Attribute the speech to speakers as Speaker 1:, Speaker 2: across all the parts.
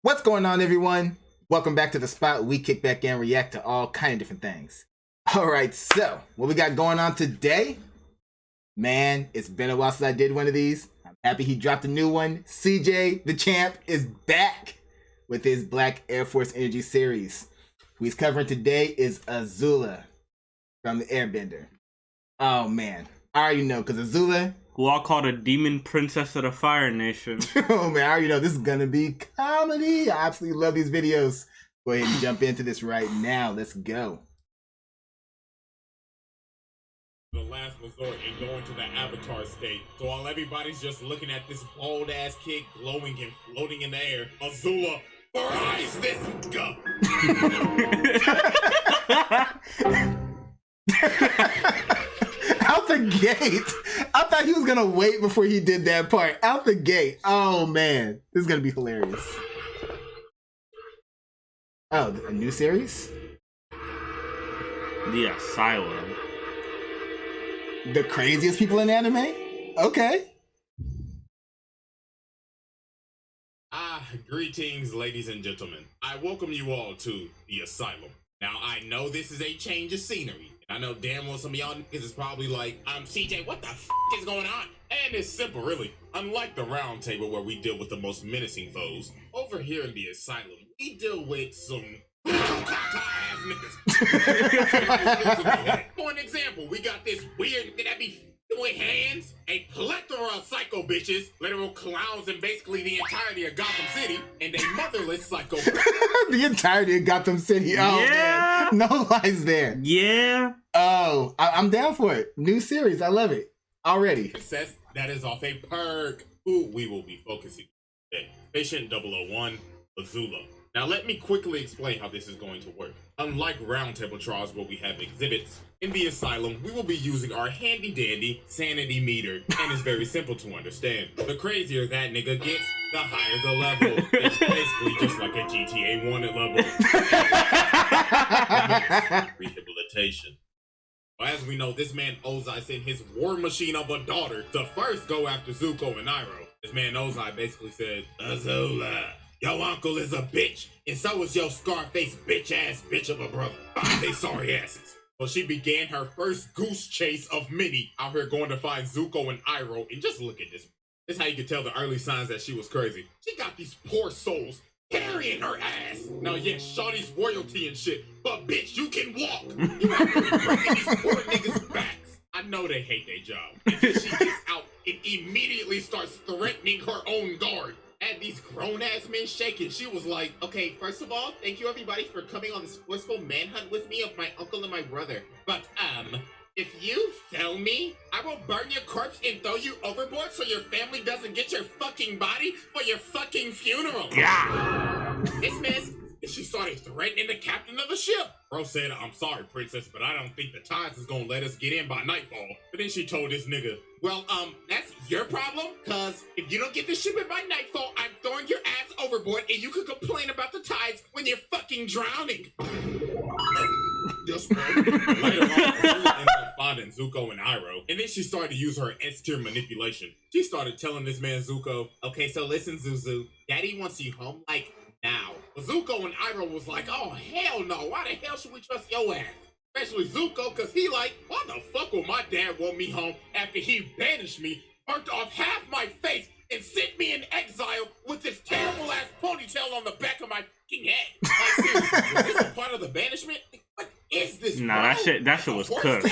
Speaker 1: What's going on, everyone? Welcome back to the spot. We kick back and react to all kind of different things. Alright, so what we got going on today? Man, it's been a while since I did one of these. I'm happy he dropped a new one. CJ, the champ, is back with his Black Air Force Energy series. Who he's covering today is Azula from the Airbender. Oh man, I already know, because Azula,
Speaker 2: who I'll call the demon princess of the Fire Nation.
Speaker 1: Oh man, I already know this is gonna be comedy. I absolutely love these videos. Go ahead and jump into this right now. Let's go.
Speaker 3: The last resort and going to the Avatar state. So while everybody's just looking at this bold ass kid glowing and floating in the air, Azula, rise this go.
Speaker 1: Out the gate. I thought he was gonna wait before he did that part. Out the gate. Oh man, this is gonna be hilarious. Oh, a new series?
Speaker 2: The Asylum.
Speaker 1: The craziest people in anime? Okay.
Speaker 3: Greetings, ladies and gentlemen. I welcome you all to the Asylum. Now, I know this is a change of scenery. I know damn well some of y'all niggas is probably like, CJ, what the f is going on? And it's simple, really. Unlike the round table where we deal with the most menacing foes, over here in the Asylum, we deal with some ass niggas. For an example, we got this weird nigga that be with hands, a plethora of psycho bitches, literal clowns, and basically the entirety of Gotham City, and a motherless psycho.
Speaker 1: The entirety of Gotham City. Oh,
Speaker 2: Yeah.
Speaker 1: man. No lies there.
Speaker 2: Yeah.
Speaker 1: Oh, I'm down for it. New series. I love it. Already.
Speaker 3: Success that is off a perk who we will be focusing on today. Patient 001, Azula. Now let me quickly explain how this is going to work. Unlike roundtable trials where we have exhibits, in the Asylum, we will be using our handy dandy sanity meter, and it's very simple to understand. The crazier that nigga gets, the higher the level. It's basically just like a GTA wanted level. Rehabilitation. Well, as we know, this man Ozai sent his war machine of a daughter to first go after Zuko and Iroh. This man Ozai basically said, Azula, your uncle is a bitch, and so is your Scarface bitch-ass bitch of a brother. They sorry asses. Well, she began her first goose chase of many out here going to find Zuko and Iroh, and just look at this. This is how you can tell the early signs that she was crazy. She got these poor souls carrying her ass. Now, yes, Shawty's royalty and shit, but bitch, you can walk. You out here breaking these poor niggas' backs. I know they hate their job. And then she gets out and immediately starts threatening her own guard. And these grown-ass men shaking. She was like, okay, first of all, thank you everybody for coming on this blissful manhunt with me of my uncle and my brother. But, if you fail me, I will burn your corpse and throw you overboard so your family doesn't get your fucking body for your fucking funeral.
Speaker 2: Yeah.
Speaker 3: This mess. And she started threatening the captain of the ship. Bro said, I'm sorry, princess, but I don't think the tides is gonna let us get in by nightfall. But then she told this nigga, well, that's your problem, cause if you don't get this ship in by nightfall, I'm throwing your ass overboard and you can complain about the tides when you're fucking drowning. Yes, bro. Later on, Azula ended up finding Zuko and Iroh, and then she started to use her S-tier manipulation. She started telling this man Zuko, okay, so listen, Zuzu, daddy wants you home, like, now. But Zuko and Iroh was like, oh, hell no, why the hell should we trust your ass? Especially Zuko, because he like, why the fuck will my dad want me home after he banished me, burnt off half my face, and sent me in exile with this terrible ass ponytail on the back of my fucking head? Like, seriously, was this a part of the banishment? What is this?
Speaker 2: Nah,
Speaker 3: bro?
Speaker 2: that shit was cooked.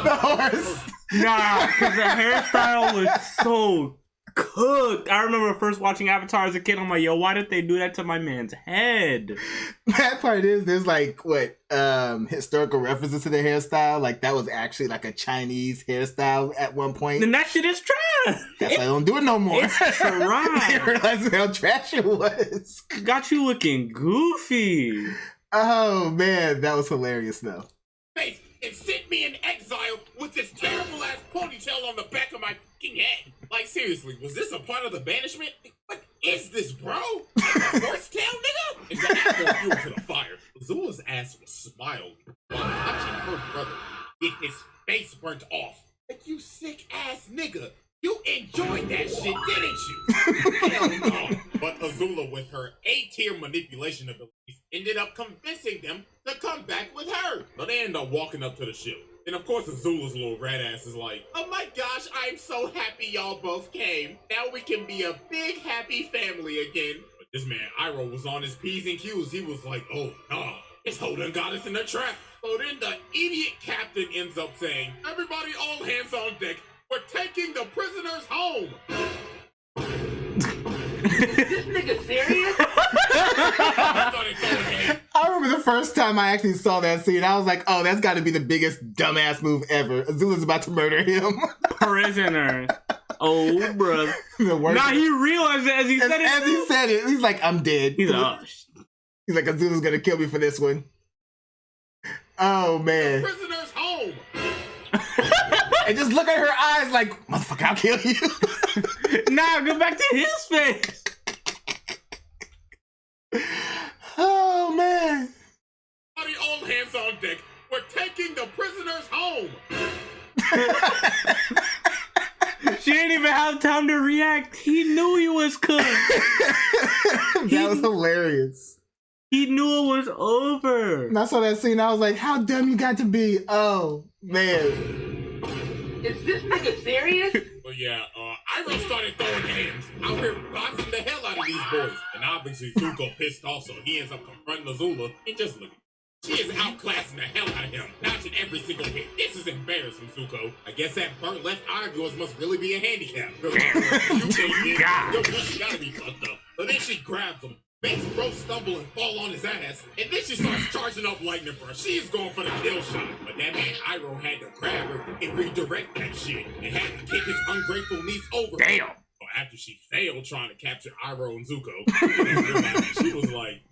Speaker 1: The horse.
Speaker 2: Nah, because the hairstyle was so cooked. I remember first watching Avatar as a kid. I'm like, yo, why did they do that to my man's head?
Speaker 1: Bad part is there's like what historical references to the hairstyle. Like that was actually like a Chinese hairstyle at one point.
Speaker 2: And that shit is trash.
Speaker 1: That's why I don't do it no more.
Speaker 2: It's trash.
Speaker 1: They realized how trash it was.
Speaker 2: Got you looking goofy.
Speaker 1: Oh man, that was hilarious though.
Speaker 3: Face and sent me in exile with this terrible ass ponytail on the back of my fucking head. Like seriously, was this a part of the banishment? What is this, bro? Like a horse tail, nigga? It's the apple fuel to the fire. Azula's ass was smiled while watching her brother get his face burnt off. Like, you sick ass nigga. You enjoyed that shit, didn't you? Hell no. But Azula, with her A-tier manipulation abilities, ended up convincing them to come back with her. So they end up walking up to the ship. And of course, Azula's little rat ass is like, oh my gosh, I'm so happy y'all both came. Now we can be a big happy family again. But this man, Iroh, was on his P's and Q's. He was like, oh, nah, this hoe done got us in a trap. So then the idiot captain ends up saying, everybody all hands on deck. We're taking the prisoners home.
Speaker 4: Is this nigga serious?
Speaker 1: I remember the first time I actually saw that scene, I was like, oh, that's got to be the biggest dumbass move ever. Azula's about to murder him.
Speaker 2: Prisoner. Oh, brother.
Speaker 1: Nah,
Speaker 2: he realized it as he said it.
Speaker 1: As he said it, he's like, I'm dead.
Speaker 2: He's like, oh,
Speaker 1: he's like, Azula's going to kill me for this one. Oh, man.
Speaker 3: The prisoners home.
Speaker 1: And just look at her eyes like, motherfucker, I'll kill you.
Speaker 2: Nah, go back to his face.
Speaker 1: Oh, man.
Speaker 3: Everybody all hands on deck. We're taking the prisoners home.
Speaker 2: She didn't even have time to react. He knew he was cooked.
Speaker 1: That was hilarious.
Speaker 2: He knew it was over.
Speaker 1: And I saw that scene, I was like, how dumb you got to be. Oh, man.
Speaker 4: Is this nigga serious?
Speaker 3: But yeah, Iroh started throwing hands out here boxing the hell out of these boys. And obviously Zuko pissed off, so he ends up confronting Azula and just looking. She is outclassing the hell out of him, dodging every single hit. This is embarrassing, Zuko. I guess that burnt left eye of yours must really be a handicap. You gotta be fucked up. So then she grabs him, makes bro stumble and fall on his ass, and then she starts charging up lightning for her. She's going for the kill shot. But that man Iroh had to grab her and redirect that shit and had to kick his ungrateful niece over.
Speaker 2: Damn.
Speaker 3: So after she failed trying to capture Iroh and Zuko, she was like,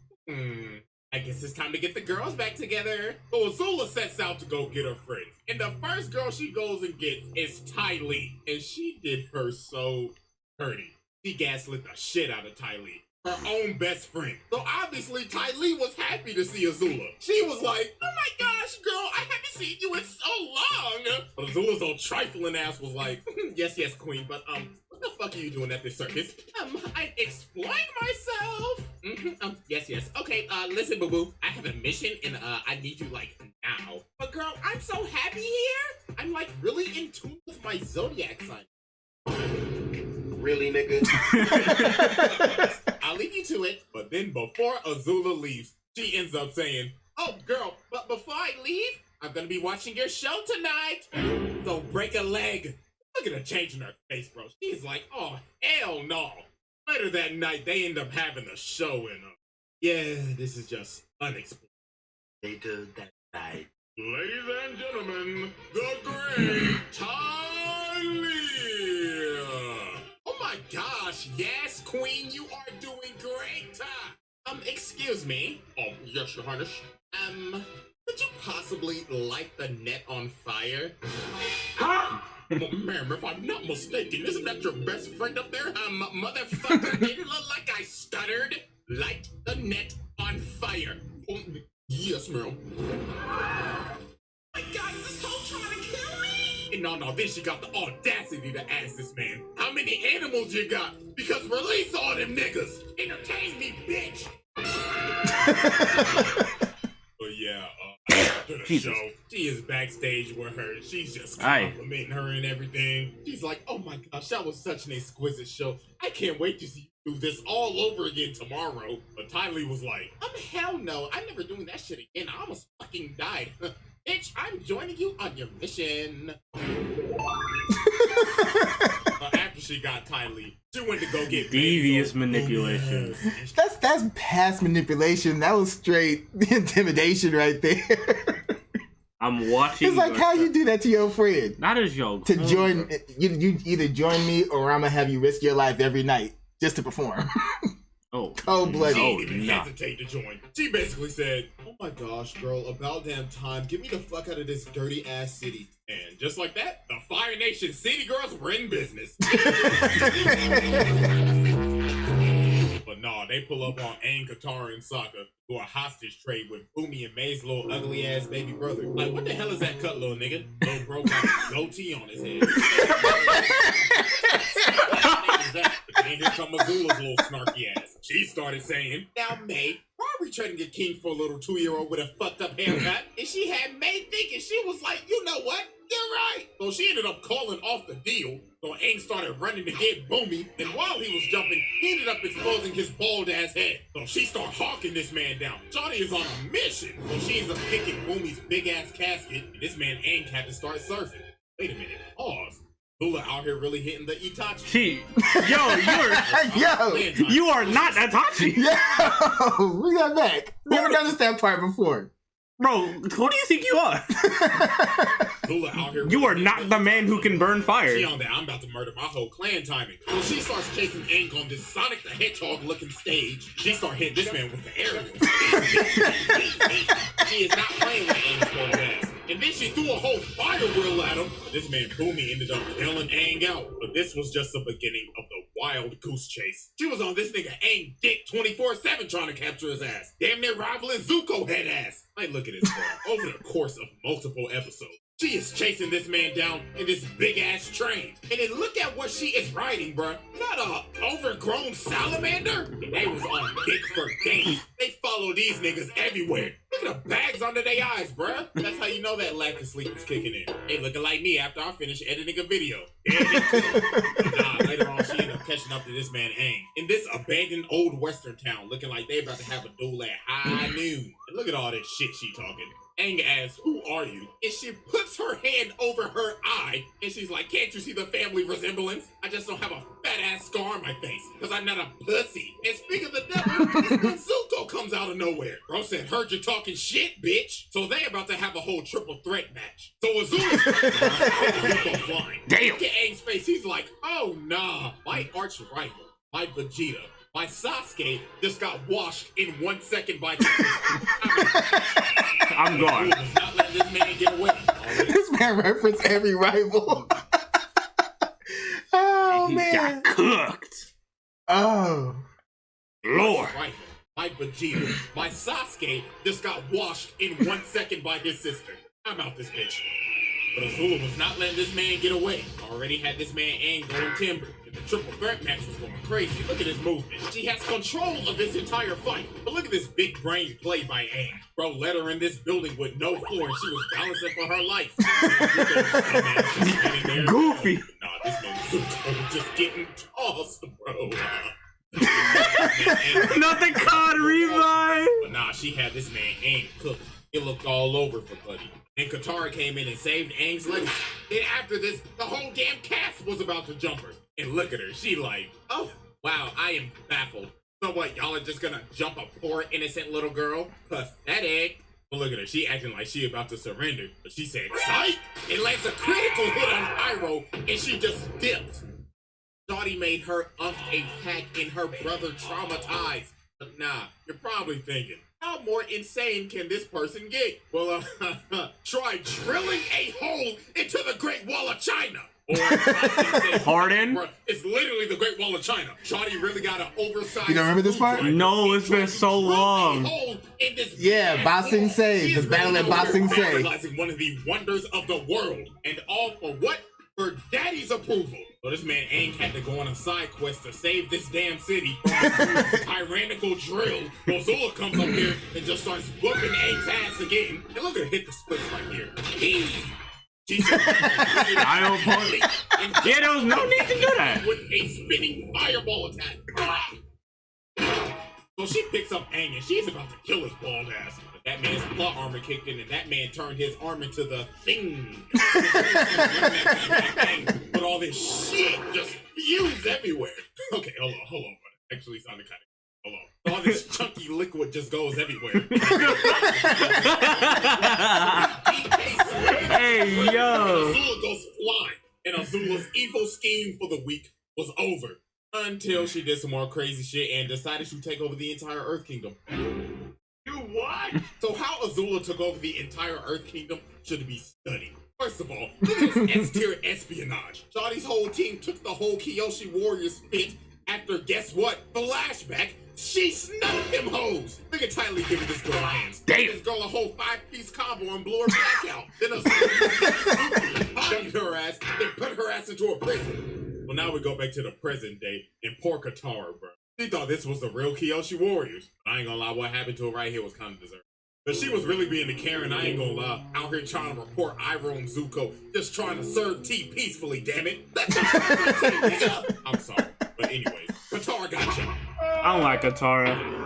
Speaker 3: I guess it's time to get the girls back together. So Azula sets out to go get her friends. And the first girl she goes and gets is Ty Lee. And she did her so dirty. She gaslit the shit out of Ty Lee, her own best friend. So obviously Ty Lee was happy to see Azula. She was like, oh my gosh, girl, I haven't seen you in so long. But Azula's old trifling ass was like, yes, queen, but what the fuck are you doing at this circus? I'm exploring myself. Yes. Okay, listen, boo-boo. I have a mission and I need you like now. But girl, I'm so happy here. I'm like really in tune with my zodiac sign. Really, nigga? I'll leave you to it. But then before Azula leaves, she ends up saying, oh girl, but before I leave, I'm gonna be watching your show tonight. So break a leg. Look at her change in her face, bro. She's like, oh, hell no. Later that night, they end up having a show and yeah, this is just unexpected. Later that night. Ladies and gentlemen, the great Ty Lee. Oh my gosh, yes, queen, you are doing great. Excuse me. Oh, yes, your highness. Could you possibly light the net on fire? Huh? Ma'am, if I'm not mistaken, isn't that your best friend up there? Motherfucker, didn't look like I stuttered. Light the net on fire. Oh, yes, ma'am. My God, is this hoe trying to kill me? And no, then she got the audacity to ask this man, how many animals you got? Because release all them niggas. Entertain me, bitch. But yeah, after the show, she is backstage with her. She's just complimenting her and everything. She's like, oh my gosh, that was such an exquisite show. I can't wait to see you do this all over again tomorrow. But Ty Lee was like, hell no, I'm never doing that shit again. I almost fucking died. Bitch, I'm joining you on your mission. After she got Ty Lee, she went to go get
Speaker 2: devious manipulation.
Speaker 1: That's past manipulation. That was straight intimidation right there.
Speaker 2: I'm watching.
Speaker 1: It's like how you do that to your friend.
Speaker 2: That is your
Speaker 1: to join. You either join me or I'm gonna have you risk your life every night just to perform.
Speaker 2: Oh,
Speaker 1: bloody!
Speaker 3: She didn't even hesitate to join. She basically said, "Oh my gosh, girl, about damn time. Get me the fuck out of this dirty ass city." And just like that, the Fire Nation City Girls were in business. But nah, they pull up on Aang, Katara, and Sokka, do a hostage trade with Bumi and May's little ugly ass baby brother. Like, what the hell is that cut, little nigga? Little bro got a goatee on his head. after that. But then here come Azula's little snarky ass. She started saying, now, May, why are we trading a king for a little 2-year-old with a fucked up haircut? And she had May thinking, she was like, you know what? You're right. So she ended up calling off the deal. So Aang started running to get Boomy. And while he was jumping, he ended up exposing his bald ass head. So she started hawking this man down. Shawty is on a mission. So she ends up picking Boomy's big ass casket. And this man Aang had to start surfing. Wait a minute. Pause. Azula out here really hitting the Itachi.
Speaker 2: You are not Itachi.
Speaker 1: Yo, we got back. Never done this that part before.
Speaker 2: Bro, who do you think you are?
Speaker 3: Azula out here
Speaker 2: You are not the man who can burn fire.
Speaker 3: She on that, I'm about to murder my whole clan timing. So she starts chasing Aang on this Sonic the Hedgehog looking stage. She start hitting this man with the aerial. She is not playing with Aang's old ass. And then she threw a whole fire wheel at him. But this man Boomy ended up bailing Aang out. But this was just the beginning of the wild goose chase. She was on this nigga Aang dick 24/7 trying to capture his ass. Damn near rivaling Zuko head ass. Like, look at this girl. Over the course of multiple episodes, she is chasing this man down in this big ass train. And then look at what she is riding, bruh. Not a overgrown salamander. And they was on dick for days. They follow these niggas everywhere. Look at the bags under their eyes, bruh. That's how you know that lack of sleep is kicking in. They looking like me after I finish editing a video. Nah, later on she ended up catching up to this man Aang in this abandoned old western town, looking like they about to have a duel at high noon. And look at all this shit she talking. Aang asks, who are you? And she puts her hand over her eye, and she's like, can't you see the family resemblance? I just don't have a fat ass scar on my face, because I'm not a pussy. And speaking of the devil, this man Zuko comes out of nowhere. Bro said, heard you talking shit, bitch. So they about to have a whole triple threat match. So Azula's Zuko flying.
Speaker 2: Damn.
Speaker 3: Look at Aang's face, he's like, oh nah, my arch rival, my Vegeta, my Sasuke just got washed in 1 second by
Speaker 2: I'm gone.
Speaker 3: Not letting this man get away.
Speaker 1: This man referenced every rival. Oh,
Speaker 2: He
Speaker 1: man.
Speaker 2: got cooked.
Speaker 1: Oh.
Speaker 2: Lord.
Speaker 3: My Vegeta, my Sasuke just got washed in 1 second by his sister. I'm out this bitch. But Azula was not letting this man get away. Already had this man Aang going timber. And the triple threat match was going crazy. Look at his movement. She has control of this entire fight. But look at this big brain play by Aang. Bro let her in this building with no floor and she was balancing for her life.
Speaker 2: Goofy.
Speaker 3: Nah, this man Zuko just getting tossed, bro.
Speaker 2: Nothing caught revive.
Speaker 3: But nah, she had this man Aang cooked. It looked all over for Buddy. And Katara came in and saved Aang's legacy. Then after this, the whole damn cast was about to jump her. And look at her, she like, oh, wow, I am baffled. So what, y'all are just gonna jump a poor innocent little girl? Pathetic. But look at her, she acting like she about to surrender. But she said, psych! It lands a critical hit on Iroh, and she just dipped. Shawty made her a pack and her brother traumatized. But nah, you're probably thinking, how more insane can this person get? Well, try drilling a hole into the Great Wall of China. Or,
Speaker 2: Pardon?
Speaker 3: it's literally the Great Wall of China. Shawty really got an oversized...
Speaker 1: You don't remember this part?
Speaker 2: No, it's been so long.
Speaker 1: Yeah, Ba Sing Se, the battle at Ba Sing Se.
Speaker 3: Realizing one of the wonders of the world. And all for what? For daddy's approval. So this man Aang had to go on a side quest to save this damn city from Azula's tyrannical drill. Azula comes up here and just starts whooping Aang's ass again. And look at her hit the splits right here. She's
Speaker 2: I don't point. Yeah, there was no need to do that.
Speaker 3: With a spinning fireball attack. So she picks up Aang and she's about to kill his bald ass. But that man's plot armor kicked in and that man turned his arm into the thing. But all this shit just fused everywhere. Okay, hold on. Actually sounded kind of... Hold on. All this chunky liquid just goes everywhere.
Speaker 2: Hey, yo.
Speaker 3: Azula goes flying, and Azula's evil scheme for the week was over. Until she did some more crazy shit and decided to take over the entire Earth Kingdom. You what? So how Azula took over the entire Earth Kingdom should be studied. First of all, look at this S-tier espionage. Shawty's whole team took the whole Kyoshi Warriors fit after, guess what? Flashback. She snuffed them hoes. Look at tightly giving this girl hands.
Speaker 2: Damn.
Speaker 3: This girl a whole 5-piece combo and blew her back out. Then Azula bodied her ass and put her ass into a prison. Well, now we go back to the present day and poor Katara, bro. She thought this was the real Kyoshi Warriors. I ain't gonna lie, what happened to her right here was kind of deserved. But she was really being the Karen, I ain't gonna lie. Out here trying to report Iroh and Zuko, just trying to serve tea peacefully, damn it. Let them serve their tea, nigga. I'm sorry. But anyways, Katara got you.
Speaker 2: I don't like Katara.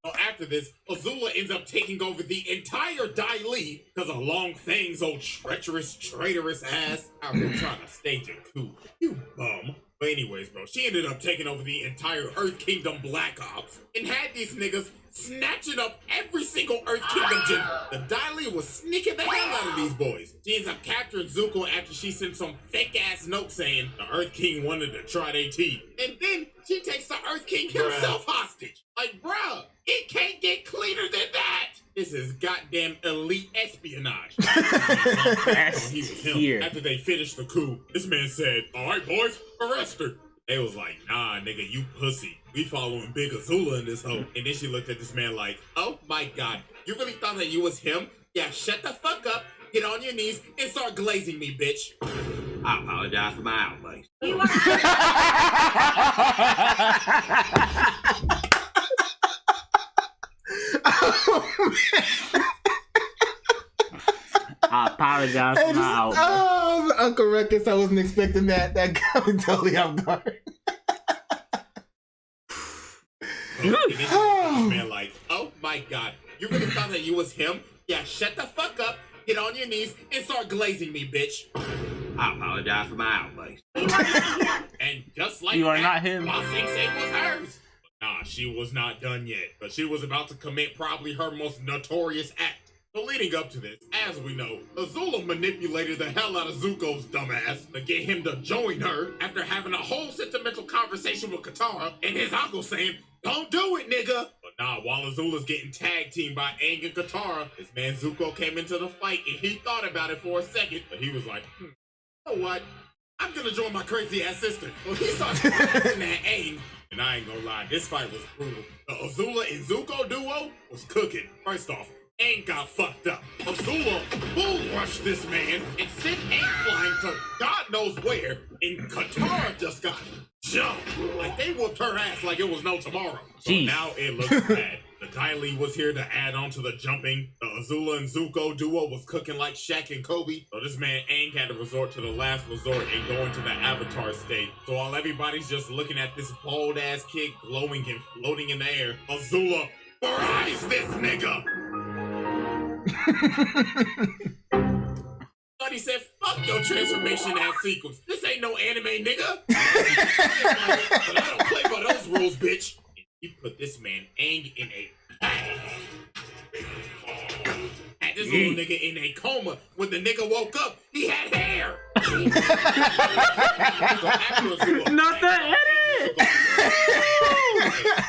Speaker 3: So after this, Azula ends up taking over the entire Dai Li because of Long Fang's old treacherous, traitorous ass out here trying to stage a coup. You bum. But anyways, bro, she ended up taking over the entire Earth Kingdom Black Ops and had these niggas snatching up every single Earth Kingdom general. The Dai Li was sneaking the hell out of these boys. She ends up capturing Zuko after she sent some fake-ass note saying the Earth King wanted to try their tea. And then she takes the Earth King himself hostage. Like, bruh, it can't get cleaner than that. This is goddamn elite espionage. He was him. After they finished the coup, this man said, all right, boys, arrest her. They was like, nah, nigga, you pussy. We following Big Azula in this hoe. And then she looked at this man like, oh my God, you really thought that you was him? Yeah, shut the fuck up, get on your knees, and start glazing me, bitch. I apologize for my outburst.
Speaker 2: I apologize for my outburst.
Speaker 1: Oh, Uncle Ruckus, I wasn't expecting that. That got me totally off guard.
Speaker 3: Man, like, oh my God, you really thought that you was him? Yeah, shut the fuck up, get on your knees, and start glazing me, bitch. I apologize for my outburst. And just like
Speaker 2: you are
Speaker 3: that,
Speaker 2: not him.
Speaker 3: my sensei was hers. Nah, she was not done yet, but she was about to commit probably her most notorious act. So leading up to this, as we know, Azula manipulated the hell out of Zuko's dumbass to get him to join her after having a whole sentimental conversation with Katara and his uncle saying, don't do it, nigga! But nah, while Azula's getting tag teamed by Aang and Katara, this man Zuko came into the fight and he thought about it for a second, but he was like, you know what? I'm gonna join my crazy ass sister. Well, he starts practicing that Aang. And I ain't gonna lie, this fight was brutal. The Azula and Zuko duo was cooking. First off, Aang got fucked up. Azula bull rushed this man and sent Aang flying to God knows where, and Katara just got jumped. Like they whooped her ass like it was no tomorrow. So now it looks bad. The Dai Li was here to add on to the jumping. The Azula and Zuko duo was cooking like Shaq and Kobe. So this man Aang had to resort to the last resort and go into the Avatar state. So while everybody's just looking at this bald ass kid glowing and floating in the air, Azula fries this nigga. Thought he said, fuck your transformation ass sequence. This ain't no anime, nigga. But I don't play by those rules, bitch. He put this man Aang in a had this little nigga in a coma. When the nigga woke up, he had hair.
Speaker 2: Not the edit.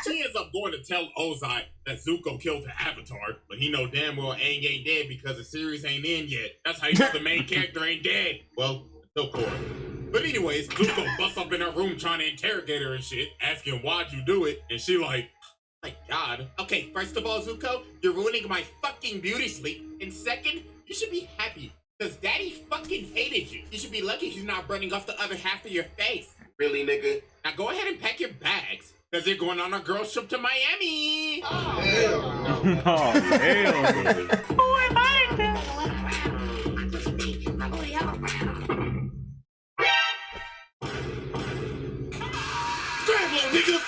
Speaker 3: She ends up going to tell Ozai that Zuko killed the Avatar, but he know damn well Aang ain't dead because the series ain't in yet. That's how you know the main character ain't dead. Well, until Korra. But anyways, Zuko busts up in her room trying to interrogate her and shit, asking why'd you do it, and she like, my God. Okay, first of all, Zuko, you're ruining my fucking beauty sleep, and second, you should be happy, because Daddy fucking hated you. You should be lucky he's not burning off the other half of your face. Really, nigga? Now go ahead and pack your bags, because you're going on a girls trip to Miami.
Speaker 2: Oh, hell no.
Speaker 3: Nigga.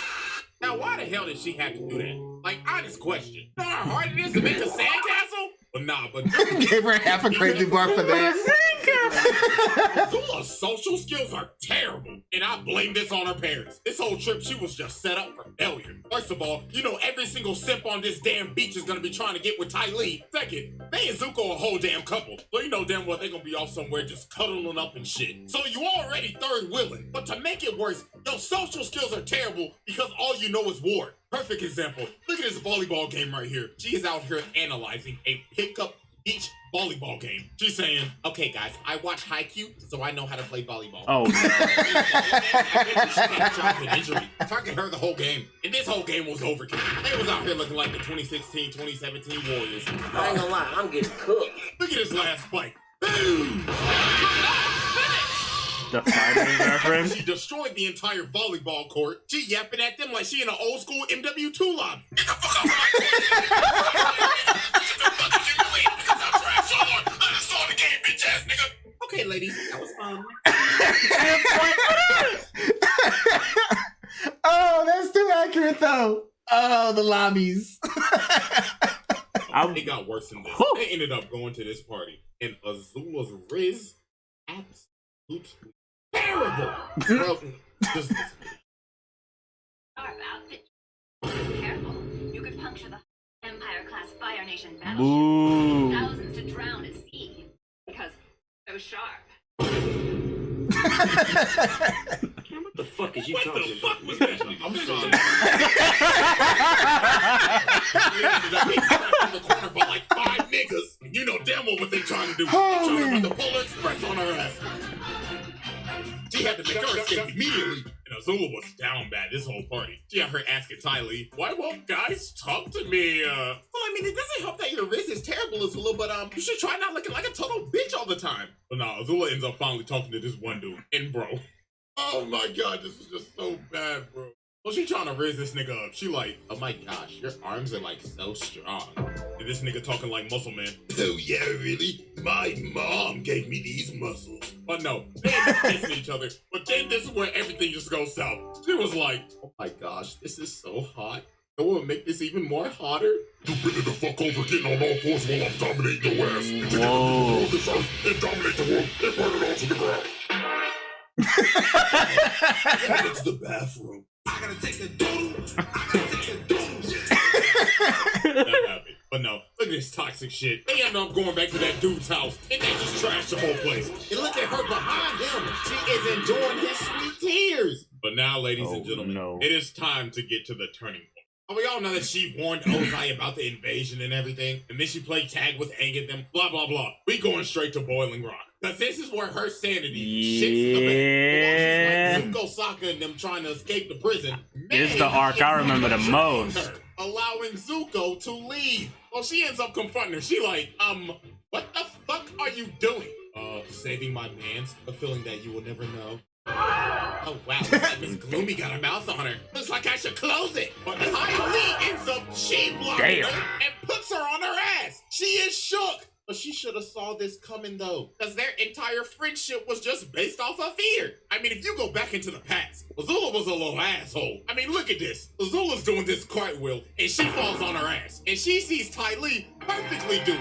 Speaker 3: Now, why the hell did she have to do that? Like, honest question. You know how hard it is to make a sandcastle? Well, nah, but
Speaker 1: gave her half a crazy bar for that.
Speaker 3: Azula's social skills are terrible, and I blame this on her parents. This whole trip, she was just set up for failure. First of all, you know every single simp on this damn beach is gonna be trying to get with Ty Lee. Second, they and Zuko a whole damn couple, so you know damn well they're gonna be off somewhere just cuddling up and shit. So you already third wheeling, but to make it worse, your social skills are terrible because all you know is war. Perfect example. Look at this volleyball game right here. She is out here analyzing a pickup beach volleyball game. She's saying, okay guys, I watch Haikyuu, so I know how to play volleyball.
Speaker 2: Oh,
Speaker 3: I bet she got a childhood injury. Target her the whole game. And this whole game was overkill. They was out here looking like the 2016, 2017 Warriors.
Speaker 5: I ain't gonna lie, I'm getting cooked.
Speaker 3: Look at this last spike. Boom!
Speaker 2: The Fridays reference.
Speaker 3: She destroyed the entire volleyball court. She yapping at them like she in an old school MW2 lobby. Get the fuck out of my court! Okay, ladies, that was fun.
Speaker 1: Oh, that's too accurate though. Oh, the lobbies.
Speaker 3: It got worse than this. They ended up going to this party, and Azula's Riz, absolutely terrible. Bro, just listen.
Speaker 5: Our outfit. Careful. You could puncture the Empire-class Fire Nation battleship.
Speaker 2: Ooh.
Speaker 5: Thousands to drown at sea. Because so sharp.
Speaker 6: What the fuck is you
Speaker 3: What
Speaker 6: talking
Speaker 3: the fuck
Speaker 6: about?
Speaker 3: was that? I'm sorry. They ended up getting trapped in the corner by like 5 niggas. You know damn well what they trying to do.
Speaker 1: Oh,
Speaker 3: Trying to
Speaker 1: man.
Speaker 3: run the Polar Express on her ass. She had to make her escape immediately. And Azula was down bad this whole party. She got her asking Ty Lee, why won't guys talk to me? Well, I mean, it doesn't help that your wrist is terrible, Azula, but you should try not looking like a total bitch all the time. But nah, Azula ends up finally talking to this one dude. And bro, oh my god, this is just so bad, bro. Well, she trying to raise this nigga up. She like, oh my gosh, your arms are like so strong. And this nigga talking like muscle man. Oh yeah, really? My mom gave me these muscles. But no, they ain't kissing each other. But then this is where everything just goes south. She was like, oh my gosh, this is so hot. It will make this even more hotter. You ready to fuck over getting on all fours while I'm dominating your ass. And together we control this earth and dominate the world and burn it all to the ground. Get into the bathroom. I gotta take a doodle. That happened. But no, look at this toxic shit. They end up going back to that dude's house and they just trashed the whole place. And look at her behind him. She is enjoying his sweet tears. But now, ladies and gentlemen, it is time to get to the turning point. We all know that she warned Ozai about the invasion and everything, and then she played tag with Aang and them, blah, blah, blah. We going straight to Boiling Rock. Because this is where her sanity shits the bed. Like Zuko, Sokka, and them trying to escape the prison.
Speaker 2: This is the arc I remember the most.
Speaker 3: Her, allowing Zuko to leave. Well, she ends up confronting her. She like, what the fuck are you doing? Saving my mans, a feeling that you will never know. Oh wow, looks like Miss Gloomy got a mouth on her. Looks like I should close it. But Ty Lee ends up blocking her and puts her on her ass. She is shook. But she should have saw this coming though. Because their entire friendship was just based off of fear. I mean, if you go back into the past, Azula was a little asshole. I mean, look at this. Azula's doing this cartwheel and she falls on her ass. And she sees Ty Lee perfectly do it.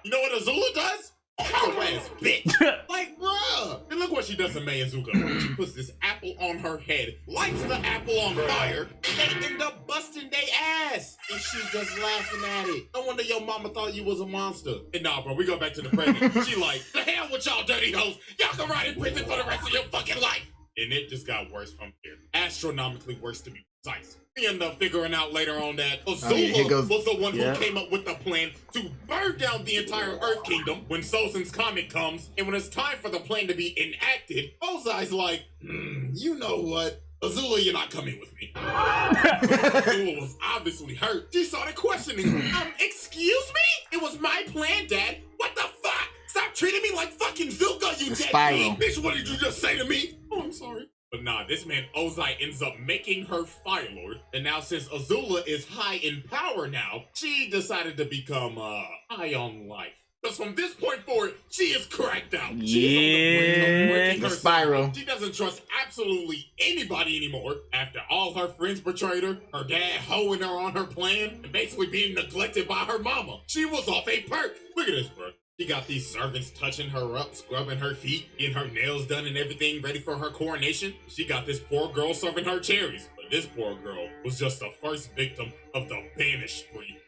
Speaker 3: You know what Azula does? Your ass bitch. Like, bruh. And look what she does to Mei and Zuko. She puts this apple on her head, lights the apple on fire, and they end up busting their ass. And she's just laughing at it. No wonder your mama thought you was a monster. And nah, bro, we go back to the present. She like, the hell with y'all dirty hoes. Y'all can ride in prison for the rest of your fucking life. And it just got worse from here. Astronomically worse to be precise. We end up figuring out later on that Azula was the one who came up with the plan to burn down the entire Earth Kingdom when Sozin's comet comes. And when it's time for the plan to be enacted, Ozai's like, you know what? Azula, you're not coming with me. Azula was obviously hurt. She started questioning her. Excuse me? It was my plan, Dad. What the fuck? Stop treating me like fucking Zuko, you dead pig. Bitch, what did you just say to me? Oh, I'm sorry. But nah, this man Ozai ends up making her Fire Lord. And now since Azula is high in power now, she decided to become high on life. Because from this point forward, she is cracked out. She is on the brink of breaking her spiral. She doesn't trust absolutely anybody anymore. After all her friends betrayed her, her dad hoeing her on her plan, and basically being neglected by her mama. She was off a perk. Look at this, bro. She got these servants touching her up, scrubbing her feet, getting her nails done and everything ready for her coronation. She got this poor girl serving her cherries. But this poor girl was just the first victim of the banish spree.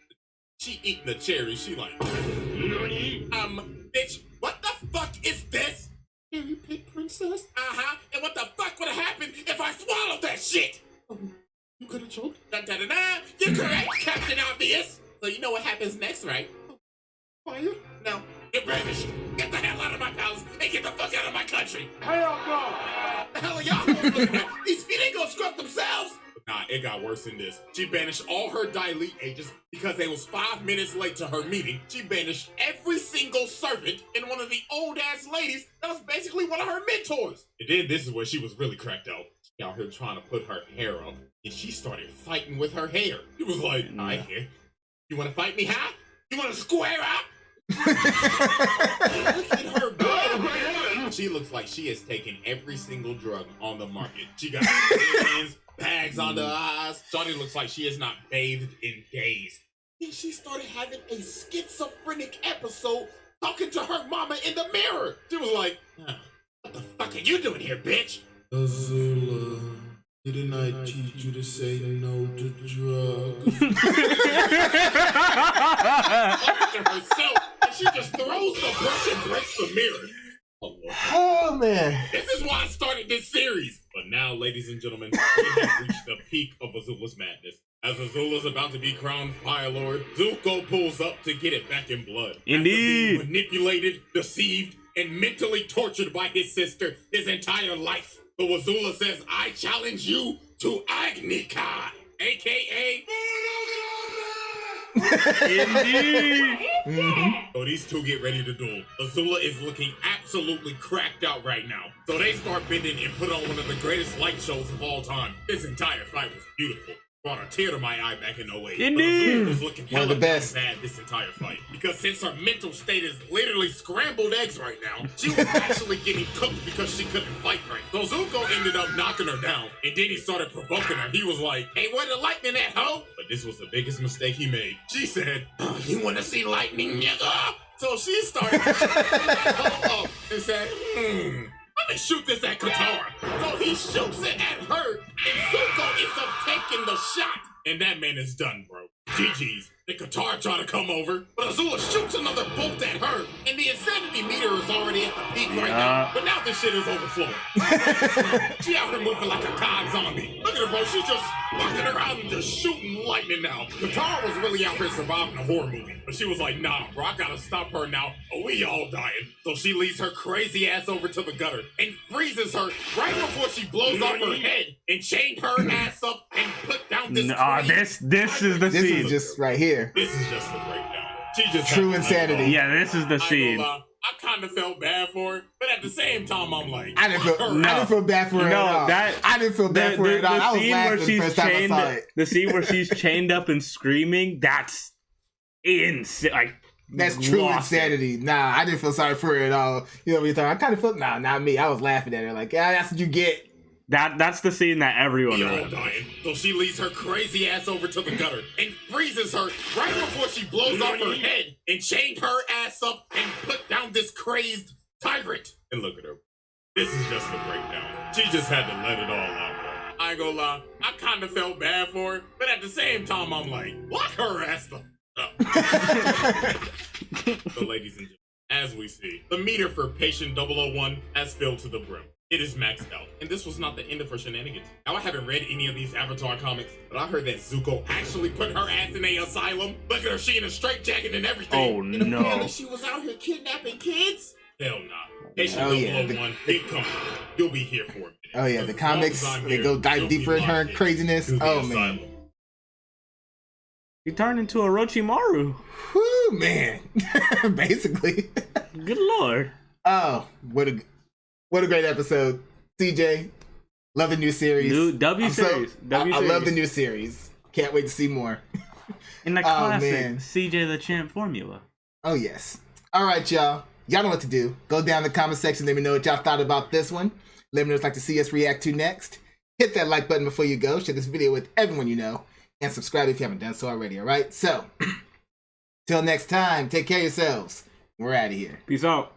Speaker 3: She eating the cherries, she like, bitch, what the fuck is this? Cherry pit princess? Uh-huh, and what the fuck would have happened if I swallowed that shit? You could have choked? Da-da-da-da, you're correct, Captain Obvious. So you know what happens next, right? Fire? No. Get banished. Get the hell out of my palace and get the fuck out of my country. Hell no. The hell are y'all looking at? These feet ain't gonna scrub themselves. Nah, it got worse than this. She banished all her Dai Li agents because they was 5 minutes late to her meeting. She banished every single Zuko's servant and one of the old-ass ladies that was basically one of her mentors. And then this is where she was really cracked out. She out here trying to put her hair up, and she started fighting with her hair. He was like, all right, here. You want to fight me, huh? You want to square up? Look at her, bro. She looks like she has taken every single drug on the market. She got pins, bags on the eyes. Shawty looks like she has not bathed in days. And she started having a schizophrenic episode talking to her mama in the mirror. She was like, what the fuck are you doing here, bitch?
Speaker 7: Azula, didn't I teach you to say no to drugs?
Speaker 3: Talking to herself, and she just throws the brush and breaks the mirror.
Speaker 1: Oh man.
Speaker 3: This is why I started this series. But now, ladies and gentlemen, we have reached the peak of Azula's madness. As Azula's about to be crowned Fire Lord, Zuko pulls up to get it back in blood.
Speaker 2: Indeed.
Speaker 3: After being manipulated, deceived, and mentally tortured by his sister his entire life. So Azula says, I challenge you to Agnika, aka...
Speaker 2: Indeed.
Speaker 3: So these two get ready to duel. Azula is looking absolutely cracked out right now. So they start bending and put on one of the greatest light shows of all time. This entire fight was beautiful. Brought a tear to my eye back in 08.
Speaker 2: Indeed.
Speaker 3: Azula was looking
Speaker 1: One of the
Speaker 3: hella
Speaker 1: best.
Speaker 3: bad this entire fight. Because since her mental state is literally scrambled eggs right now, she was actually getting cooked because she couldn't fight right. So Zuko ended up knocking her down. And then he started provoking her. He was like, hey, where the lightning at, ho? But this was the biggest mistake he made. She said, oh, you want to see lightning, nigga? So she started and said, let me shoot this at Katara. So he shoots it at her, and Zuko ends up taking the shot. And that man is done, bro. GG's. Then Katara try to come over, but Azula shoots another bolt at her, and the insanity meter is already at the peak right now. But now this shit is overflowing. She out here moving like a COD zombie. Look at her, bro. She's just walking around and just shooting lightning now. Katara was really out here surviving a horror movie, but she was like, nah, bro, I gotta stop her now, or we all dying. So she leads her crazy ass over to the gutter and freezes her right before she blows off her head and chained her ass up and put down this.
Speaker 2: This is the
Speaker 1: This
Speaker 2: scene.
Speaker 1: is just right here.
Speaker 3: This is just a breakdown. She just
Speaker 1: True
Speaker 3: had to let it
Speaker 1: insanity.
Speaker 3: all.
Speaker 2: Yeah, this is the
Speaker 3: I ain't
Speaker 2: scene.
Speaker 3: gonna lie, I kind of felt bad for her, but at the same time, I'm like,
Speaker 1: I didn't feel
Speaker 2: No.
Speaker 1: I didn't feel bad for her
Speaker 2: No,
Speaker 1: at all.
Speaker 2: that-
Speaker 1: I didn't feel bad for her at all. I was laughing the first time I saw it.
Speaker 2: The scene where she's chained up and screaming, that's insane. Like,
Speaker 1: That's true
Speaker 2: lost it.
Speaker 1: insanity. Nah, I didn't feel sorry for her at all. You know what you're talking? I kind of felt not me. I was laughing at her like, yeah, that's what you get.
Speaker 2: That's the scene that everyone
Speaker 3: we all
Speaker 2: read.
Speaker 3: dying. So she leads her crazy ass over to the gutter and freezes her right before she blows off her head and chained her ass up and put down this crazed tyrant. And look at her. This is just a breakdown. She just had to let it all out, bro. I ain't gonna lie, I kind of felt bad for her, but at the same time, I'm like, lock her ass the up. So, ladies and gentlemen, as we see, the meter for Patient 001 has filled to the brim. It is maxed out, and this was not the end of her shenanigans. Now, I haven't read any of these Avatar comics, but I heard that Zuko actually put her ass in a asylum. Look at her, she in a straitjacket and everything.
Speaker 2: Oh,
Speaker 3: and
Speaker 2: no.
Speaker 3: apparently she was out here kidnapping kids? Hell nah. Patient
Speaker 1: Oh, yeah,
Speaker 3: 001, get comfortable. You'll be here for a minute.
Speaker 1: Oh yeah, the
Speaker 3: As long
Speaker 1: comics,
Speaker 3: as I'm
Speaker 1: they
Speaker 3: here,
Speaker 1: go dive
Speaker 3: you'll be
Speaker 1: deeper in her
Speaker 3: locked
Speaker 1: craziness.
Speaker 3: to the
Speaker 1: Oh
Speaker 3: asylum.
Speaker 1: man.
Speaker 2: He turned into Orochimaru.
Speaker 1: Whew, man. Basically.
Speaker 2: Good lord.
Speaker 1: Oh, what a great episode. CJ, love the new series.
Speaker 2: New W
Speaker 1: I'm so-
Speaker 2: series.
Speaker 1: I
Speaker 2: W
Speaker 1: love the
Speaker 2: series.
Speaker 1: new series. Can't wait to see more.
Speaker 2: In the
Speaker 1: Oh,
Speaker 2: classic
Speaker 1: man.
Speaker 2: CJ the Champ formula.
Speaker 1: Oh, yes. All right, y'all. Y'all know what to do. Go down in the comment section. Let me know what y'all thought about this one. Let me know what you'd like to see us react to next. Hit that like button before you go. Share this video with everyone you know. And subscribe if you haven't done so already, all right? So, till next time, take care of yourselves. We're out of here.
Speaker 2: Peace out.